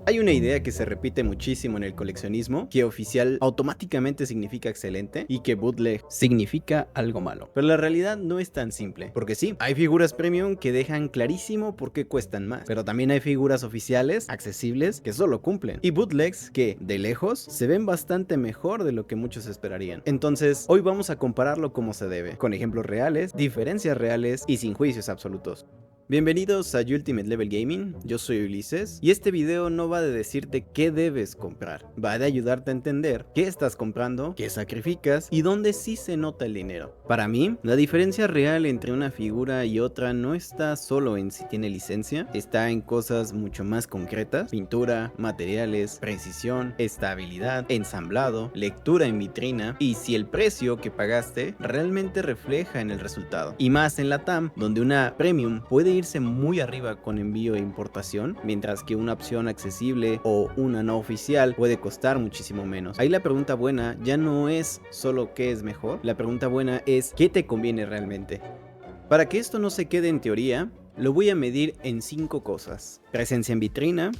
Hay una idea que se repite muchísimo en el coleccionismo, que oficial automáticamente significa excelente y que bootleg significa algo malo. Pero la realidad no es tan simple, porque sí, hay figuras premium que dejan clarísimo por qué cuestan más, pero también hay figuras oficiales, accesibles, que solo cumplen, y bootlegs que, de lejos, se ven bastante mejor de lo que muchos esperarían. Entonces, hoy vamos a compararlo como se debe, con ejemplos reales, diferencias reales y sin juicios absolutos. Bienvenidos a Ultimate Level Gaming, yo soy Ulises y este video no va de decirte qué debes comprar, va de ayudarte a entender qué estás comprando, qué sacrificas y dónde sí se nota el dinero. Para mí, la diferencia real entre una figura y otra no está solo en si tiene licencia, está en cosas mucho más concretas: pintura, materiales, precisión, estabilidad, ensamblado, lectura en vitrina y si el precio que pagaste realmente refleja en el resultado. Y más en la TAM, donde una premium puede irse muy arriba con envío e importación, mientras que una opción accesible o una no oficial puede costar muchísimo menos. Ahí la pregunta buena ya no es solo qué es mejor, la pregunta buena es qué te conviene realmente. Para que esto no se quede en teoría, lo voy a medir en 5 cosas: presencia en vitrina,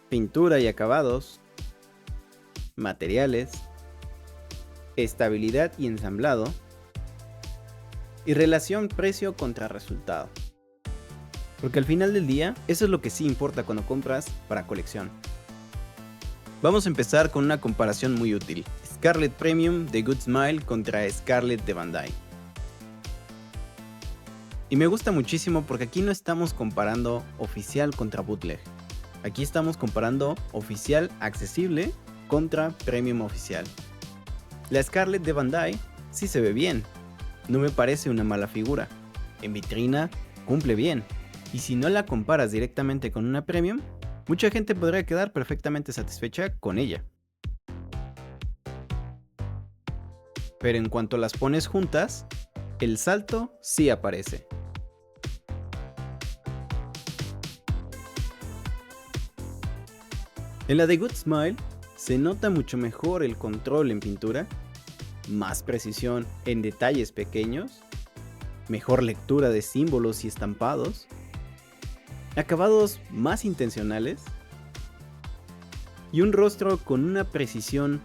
pintura y acabados, materiales, estabilidad y ensamblado, y relación precio contra resultado. Porque al final del día, eso es lo que sí importa cuando compras para colección. Vamos a empezar con una comparación muy útil: Scarlet Premium de Good Smile contra Scarlet de Bandai. Y me gusta muchísimo porque aquí no estamos comparando oficial contra bootleg. Aquí estamos comparando oficial accesible contra premium oficial. La Scarlet de Bandai sí se ve bien, no me parece una mala figura. En vitrina cumple bien. Y si no la comparas directamente con una premium, mucha gente podría quedar perfectamente satisfecha con ella. Pero en cuanto las pones juntas, el salto sí aparece. En la de Good Smile se nota mucho mejor el control en pintura, más precisión en detalles pequeños, mejor lectura de símbolos y estampados, acabados más intencionales y un rostro con una precisión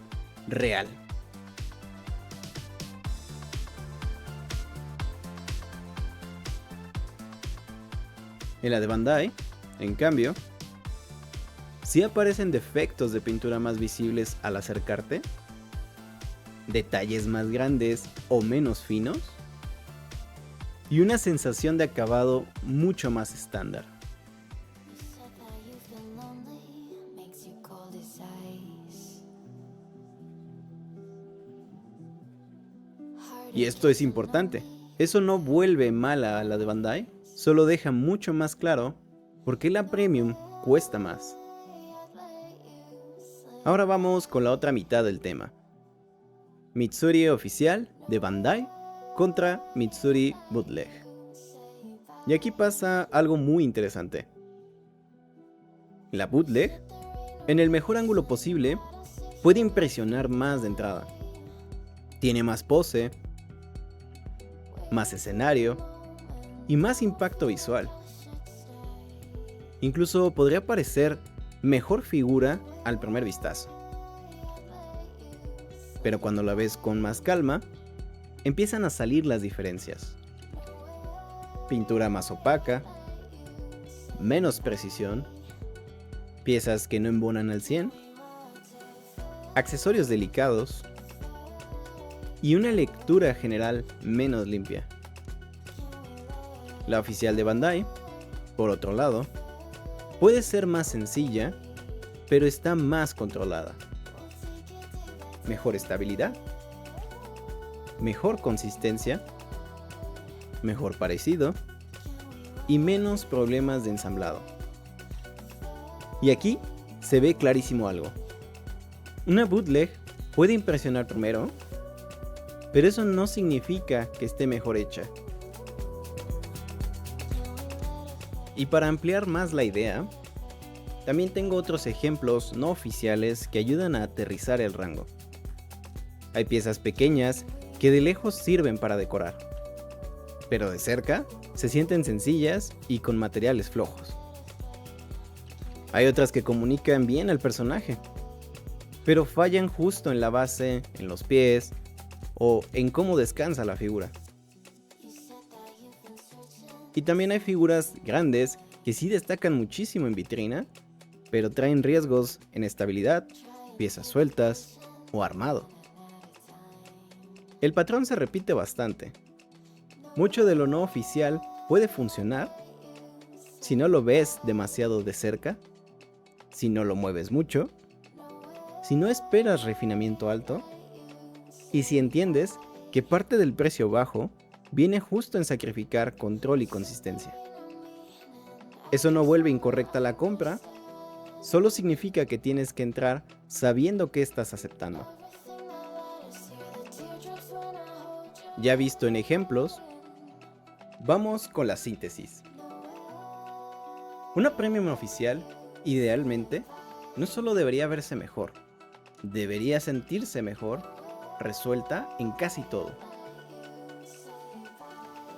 real. En la de Bandai, en cambio, sí aparecen defectos de pintura más visibles al acercarte, detalles más grandes o menos finos, y una sensación de acabado mucho más estándar. Y esto es importante, eso no vuelve mala a la de Bandai, solo deja mucho más claro por qué la premium cuesta más. Ahora vamos con la otra mitad del tema: Mitsuri oficial de Bandai contra Mitsuri bootleg. Y aquí pasa algo muy interesante. La bootleg, en el mejor ángulo posible, puede impresionar más de entrada. Tiene más pose, más escenario y más impacto visual. Incluso podría parecer mejor figura al primer vistazo. Pero cuando la ves con más calma, empiezan a salir las diferencias. Pintura más opaca, menos precisión, piezas que no embonan al 100, accesorios delicados y una lectura general menos limpia. La oficial de Bandai, por otro lado, puede ser más sencilla, pero está más controlada. Mejor estabilidad, mejor consistencia, mejor parecido y menos problemas de ensamblado. Y aquí se ve clarísimo algo. Una bootleg puede impresionar primero, pero eso no significa que esté mejor hecha. Y para ampliar más la idea, también tengo otros ejemplos no oficiales que ayudan a aterrizar el rango. Hay piezas pequeñas que de lejos sirven para decorar, pero de cerca se sienten sencillas y con materiales flojos. Hay otras que comunican bien al personaje, pero fallan justo en la base, en los pies o en cómo descansa la figura. Y también hay figuras grandes que sí destacan muchísimo en vitrina, pero traen riesgos en estabilidad, piezas sueltas o armado. El patrón se repite bastante. Mucho de lo no oficial puede funcionar si no lo ves demasiado de cerca, si no lo mueves mucho, si no esperas refinamiento alto y si entiendes que parte del precio bajo viene justo en sacrificar control y consistencia. Eso no vuelve incorrecta la compra, solo significa que tienes que entrar sabiendo qué estás aceptando. Ya visto en ejemplos, vamos con la síntesis. Una premium oficial, idealmente, no solo debería verse mejor, debería sentirse mejor, resuelta en casi todo.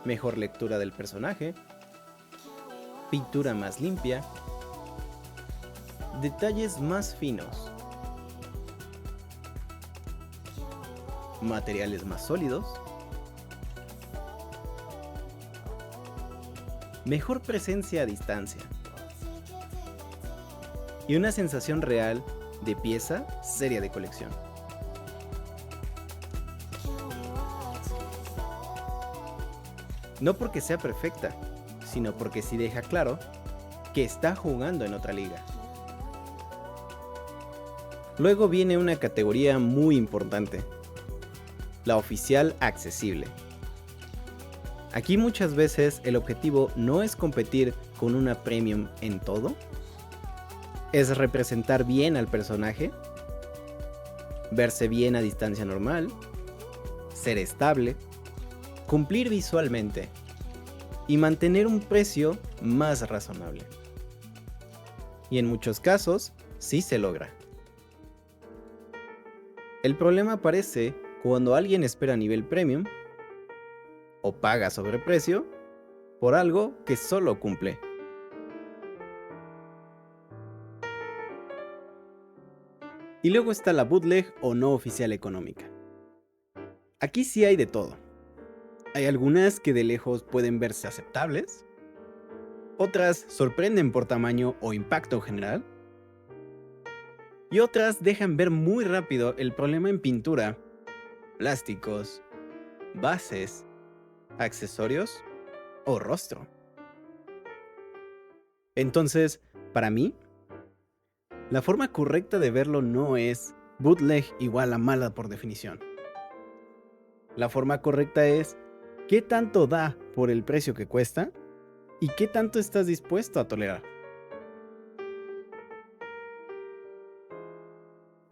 Mejor lectura del personaje, pintura más limpia, detalles más finos, materiales más sólidos, mejor presencia a distancia y una sensación real de pieza seria de colección. No porque sea perfecta, sino porque sí deja claro que está jugando en otra liga. Luego viene una categoría muy importante, la oficial accesible. Aquí muchas veces el objetivo no es competir con una premium en todo, es representar bien al personaje, verse bien a distancia normal, ser estable, cumplir visualmente y mantener un precio más razonable. Y en muchos casos, sí se logra. El problema aparece cuando alguien espera nivel premium o paga sobreprecio por algo que solo cumple. Y luego está la bootleg o no oficial económica. Aquí sí hay de todo. Hay algunas que de lejos pueden verse aceptables, otras sorprenden por tamaño o impacto general, y otras dejan ver muy rápido el problema en pintura, plásticos, bases, accesorios o rostro. Entonces, para mí, la forma correcta de verlo no es bootleg igual a mala por definición. La forma correcta es qué tanto da por el precio que cuesta y qué tanto estás dispuesto a tolerar.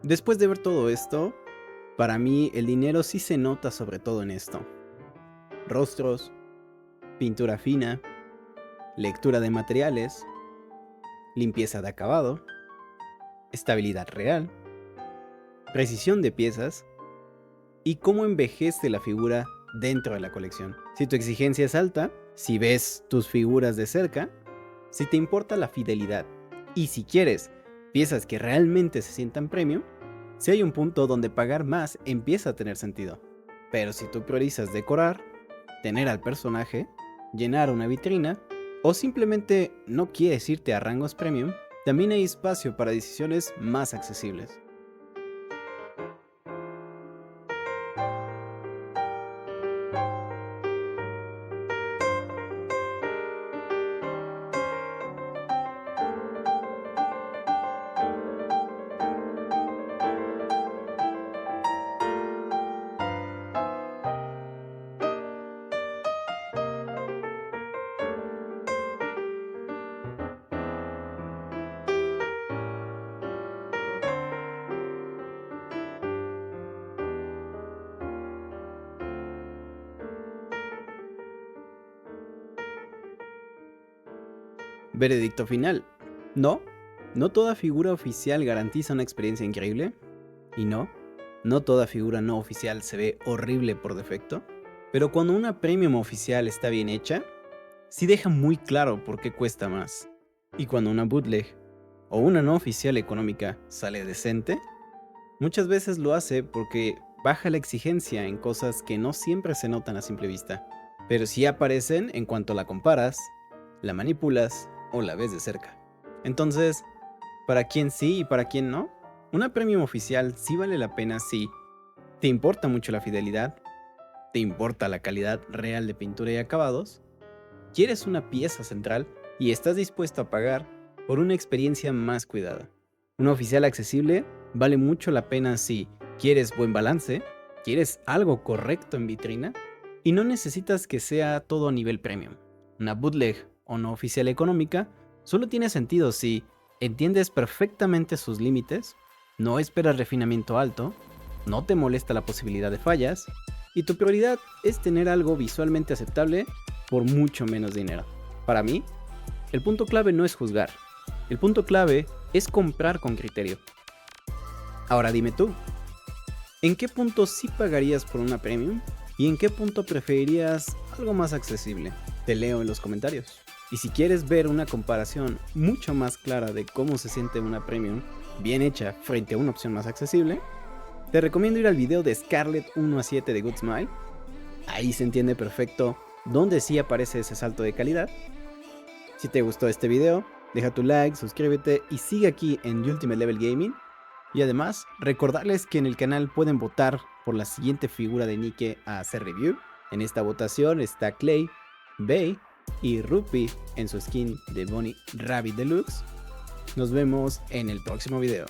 Después de ver todo esto, para mí el dinero sí se nota sobre todo en esto. Rostros, pintura fina, lectura de materiales, limpieza de acabado, estabilidad real, precisión de piezas y cómo envejece la figura dentro de la colección. Si tu exigencia es alta, si ves tus figuras de cerca, si te importa la fidelidad y si quieres piezas que realmente se sientan premium, si hay un punto donde pagar más empieza a tener sentido. Pero si tú priorizas decorar, tener al personaje, llenar una vitrina o simplemente no quieres irte a rangos premium, también hay espacio para decisiones más accesibles. Veredicto final. No, no toda figura oficial garantiza una experiencia increíble. Y no, no toda figura no oficial se ve horrible por defecto. Pero cuando una premium oficial está bien hecha, sí deja muy claro por qué cuesta más. Y cuando una bootleg o una no oficial económica sale decente, muchas veces lo hace porque baja la exigencia en cosas que no siempre se notan a simple vista, pero sí aparecen en cuanto la comparas, la manipulas o la ves de cerca. Entonces, ¿para quién sí y para quién no? Una premium oficial sí vale la pena si te importa mucho la fidelidad, te importa la calidad real de pintura y acabados, quieres una pieza central y estás dispuesto a pagar por una experiencia más cuidada. Una oficial accesible vale mucho la pena si quieres buen balance, quieres algo correcto en vitrina y no necesitas que sea todo a nivel premium. Una bootleg o no oficial económica solo tiene sentido si entiendes perfectamente sus límites, no esperas refinamiento alto, no te molesta la posibilidad de fallas y tu prioridad es tener algo visualmente aceptable por mucho menos dinero. Para mí, el punto clave no es juzgar, el punto clave es comprar con criterio. Ahora dime tú, ¿en qué punto sí pagarías por una premium y en qué punto preferirías algo más accesible? Te leo en los comentarios. Y si quieres ver una comparación mucho más clara de cómo se siente una premium bien hecha frente a una opción más accesible, te recomiendo ir al video de Scarlett 1 a 7 de Good Smile. Ahí se entiende perfecto dónde sí aparece ese salto de calidad. Si te gustó este video, deja tu like, suscríbete y sigue aquí en Ultimate Level Gaming. Y además, recordarles que en el canal pueden votar por la siguiente figura de Nike a hacer review. En esta votación está Clay, Bay y Rupi en su skin de Bunny Rabbit Deluxe. Nos vemos en el próximo video.